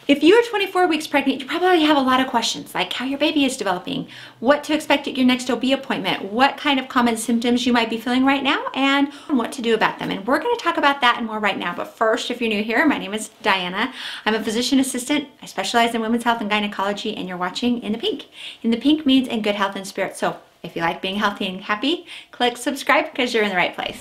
If you are 24 weeks pregnant, you probably have a lot of questions, like how your baby is developing, what to expect at your next OB appointment, what kind of common symptoms you might be feeling right now, and what to do about them. And we're going to talk about that and more right now. But first, if you're new here, my name is Diana. I'm a physician assistant. I specialize in women's health and gynecology, and you're watching In the Pink. In the Pink means in good health and spirit. So if you like being healthy and happy, click subscribe because you're in the right place.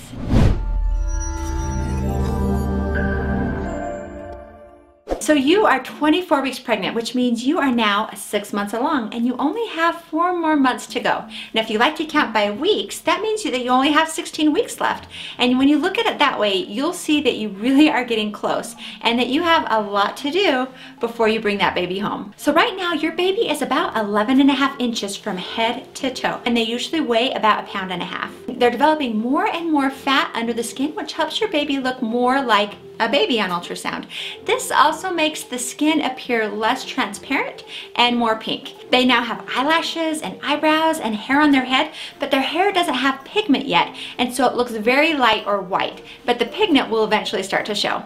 So you are 24 weeks pregnant, which means you are now 6 months along and you only have 4 more months to go. And if you like to count by weeks, that means that you only have 16 weeks left. And when you look at it that way, you'll see that you really are getting close and that you have a lot to do before you bring that baby home. So right now, your baby is about 11.5 inches from head to toe, and they usually weigh about 1.5 pounds. They're developing more and more fat under the skin, which helps your baby look more like a baby on ultrasound. This also makes the skin appear less transparent and more pink. They now have eyelashes and eyebrows and hair on their head, but their hair doesn't have pigment yet, and so it looks very light or white, but the pigment will eventually start to show.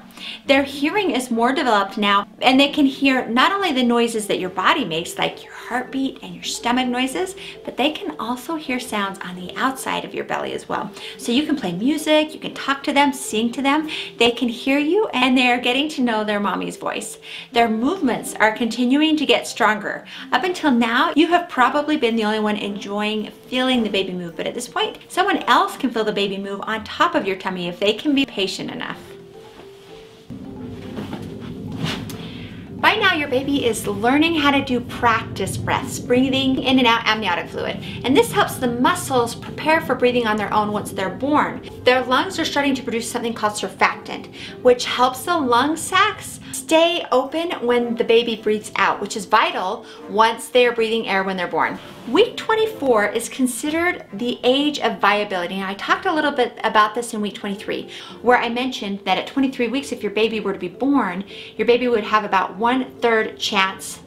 Their hearing is more developed now, and they can hear not only the noises that your body makes, like your heartbeat and your stomach noises, but they can also hear sounds on the outside of your belly as well. So you can play music, you can talk to them, sing to them, they can hear you, and they are getting to know their mommy's voice. Their movements are continuing to get stronger. Up until now, you have probably been the only one enjoying feeling the baby move, but at this point, someone else can feel the baby move on top of your tummy if they can be patient enough. By now, your baby is learning how to do practice breaths, breathing in and out amniotic fluid. And this helps the muscles prepare for breathing on their own once they're born. Their lungs are starting to produce something called surfactant, which helps the lung sacs stay open when the baby breathes out, which is vital once they are breathing air when they're born. Week 24 is considered the age of viability. And I talked a little bit about this in week 23, where I mentioned that at 23 weeks, if your baby were to be born, your baby would have about 1/3 chance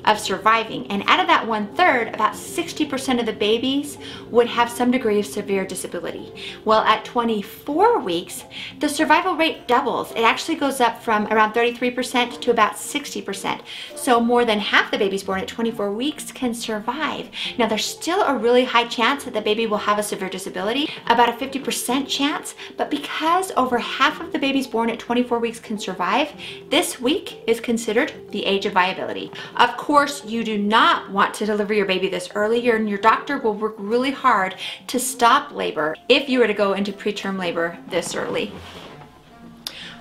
of surviving. And out of that 1/3, about 60% of the babies would have some degree of severe disability. Well, at 24 weeks, the survival rate doubles. It actually goes up from around 33% to about 60%. So more than half the babies born at 24 weeks can survive. Now, there's still a really high chance that the baby will have a severe disability, about a 50% chance, but because over half of the babies born at 24 weeks can survive, this week is considered the age of viability. Of course, you do not want to deliver your baby this early, and your doctor will work really hard to stop labor if you were to go into preterm labor this early.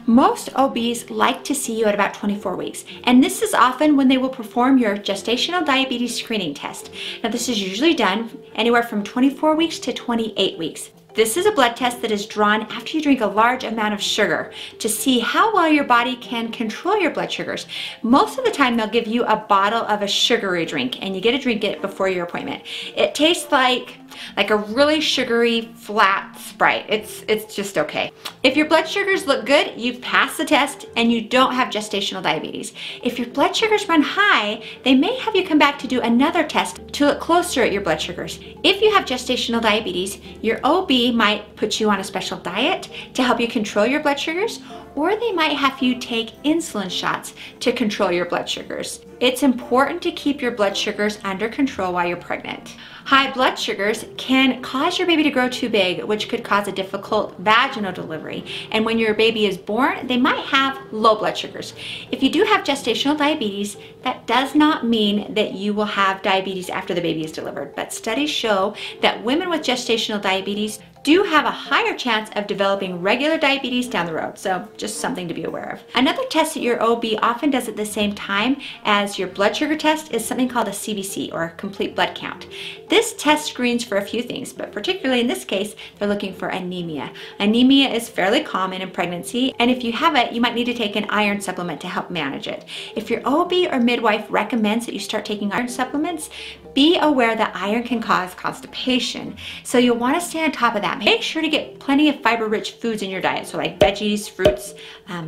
Most OBs like to see you at about 24 weeks, and this is often when they will perform your gestational diabetes screening test. Now, this is usually done anywhere from 24 weeks to 28 weeks. This is a blood test that is drawn after you drink a large amount of sugar to see how well your body can control your blood sugars. Most of the time, they'll give you a bottle of a sugary drink, and you get to drink it before your appointment. It tastes like a really sugary, flat Sprite. It's just okay. If your blood sugars look good, you've passed the test and you don't have gestational diabetes. If your blood sugars run high, they may have you come back to do another test to look closer at your blood sugars. If you have gestational diabetes, your OB might put you on a special diet to help you control your blood sugars, or they might have you take insulin shots to control your blood sugars. It's important to keep your blood sugars under control while you're pregnant. High blood sugars can cause your baby to grow too big, which could cause a difficult vaginal delivery. And when your baby is born, they might have low blood sugars. If you do have gestational diabetes, that does not mean that you will have diabetes after the baby is delivered. But studies show that women with gestational diabetes do have a higher chance of developing regular diabetes down the road. So just something to be aware of. Another test that your OB often does at the same time as your blood sugar test is something called a CBC, or a complete blood count. This test screens for a few things, but particularly in this case, they're looking for anemia. Anemia is fairly common in pregnancy, and if you have it, you might need to take an iron supplement to help manage it. If your OB or midwife recommends that you start taking iron supplements, be aware that iron can cause constipation. So you'll want to stay on top of that. that. Make sure to get plenty of fiber-rich foods in your diet, so like veggies, fruits,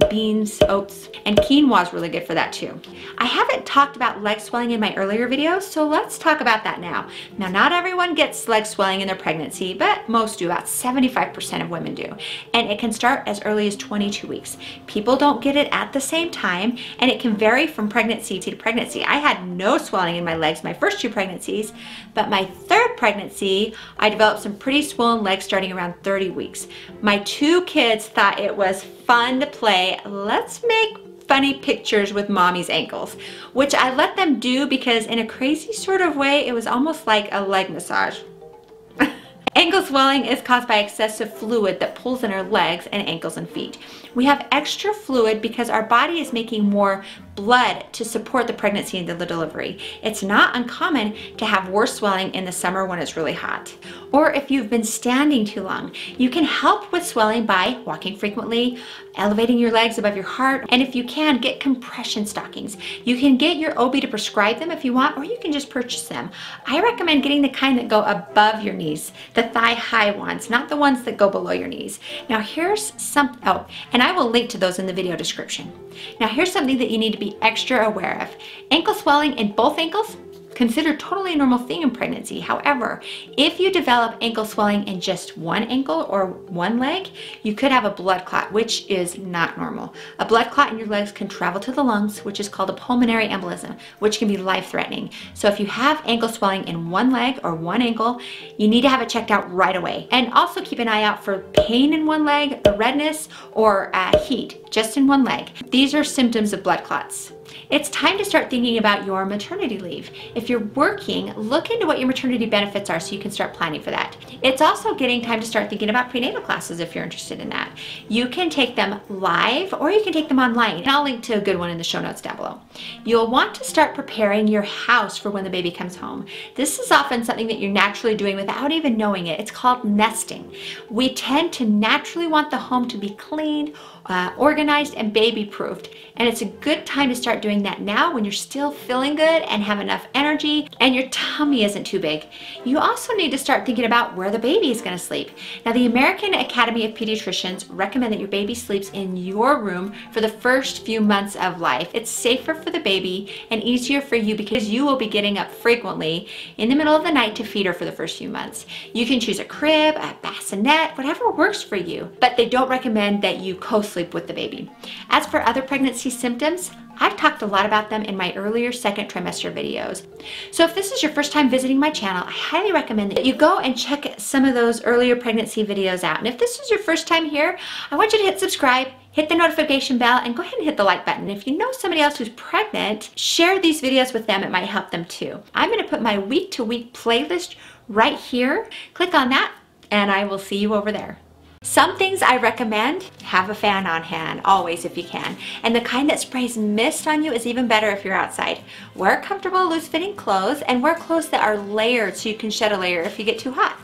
beans, oats, and quinoa is really good for that too. I haven't talked about leg swelling in my earlier videos, so let's talk about that now. Now, not everyone gets leg swelling in their pregnancy, but most do. About 75% of women do. And it can start as early as 22 weeks. People don't get it at the same time, and it can vary from pregnancy to pregnancy. I had no swelling in my legs my first 2 pregnancies, but my 3rd pregnancy, I developed some pretty swollen legs starting around 30 weeks. My 2 kids thought it was fun to play, let's make funny pictures with mommy's ankles, which I let them do because in a crazy sort of way, it was almost like a leg massage. Ankle swelling is caused by excessive fluid that pulls in our legs and ankles and feet. We have extra fluid because our body is making more blood to support the pregnancy and the delivery. It's not uncommon to have worse swelling in the summer when it's really hot. Or if you've been standing too long, you can help with swelling by walking frequently, elevating your legs above your heart, and if you can, get compression stockings. You can get your OB to prescribe them if you want, or you can just purchase them. I recommend getting the kind that go above your knees, the thigh-high ones, not the ones that go below your knees. Now here's some, oh, and I will link to those in the video description. Now here's something that you need to be extra aware of. Ankle swelling in both ankles, considered totally a normal thing in pregnancy. However, if you develop ankle swelling in just one ankle or one leg, you could have a blood clot, which is not normal. A blood clot in your legs can travel to the lungs, which is called a pulmonary embolism, which can be life-threatening. So if you have ankle swelling in one leg or one ankle, you need to have it checked out right away. And also keep an eye out for pain in one leg, redness, or heat just in one leg. These are symptoms of blood clots. It's time to start thinking about your maternity leave. If you're working, look into what your maternity benefits are so you can start planning for that. It's also getting time to start thinking about prenatal classes if you're interested in that. You can take them live or you can take them online. And I'll link to a good one in the show notes down below. You'll want to start preparing your house for when the baby comes home. This is often something that you're naturally doing without even knowing it. It's called nesting. We tend to naturally want the home to be clean, organized, and baby-proofed. And it's a good time to start doing that now when you're still feeling good and have enough energy and your tummy isn't too big. You also need to start thinking about where the baby is going to sleep. Now, the American Academy of Pediatricians recommend that your baby sleeps in your room for the first few months of life. It's safer for the baby and easier for you because you will be getting up frequently in the middle of the night to feed her for the first few months. You can choose a crib, a bassinet, whatever works for you, but they don't recommend that you co-sleep with the baby. As for other pregnancy symptoms, I've talked a lot about them in my earlier 2nd trimester videos. So if this is your first time visiting my channel, I highly recommend that you go and check some of those earlier pregnancy videos out. And if this is your first time here, I want you to hit subscribe, hit the notification bell, and go ahead and hit the like button. If you know somebody else who's pregnant, share these videos with them. It might help them too. I'm going to put my week-to-week playlist right here. Click on that, and I will see you over there. Some things I recommend: have a fan on hand, always if you can. And the kind that sprays mist on you is even better if you're outside. Wear comfortable, loose-fitting clothes, and wear clothes that are layered so you can shed a layer if you get too hot.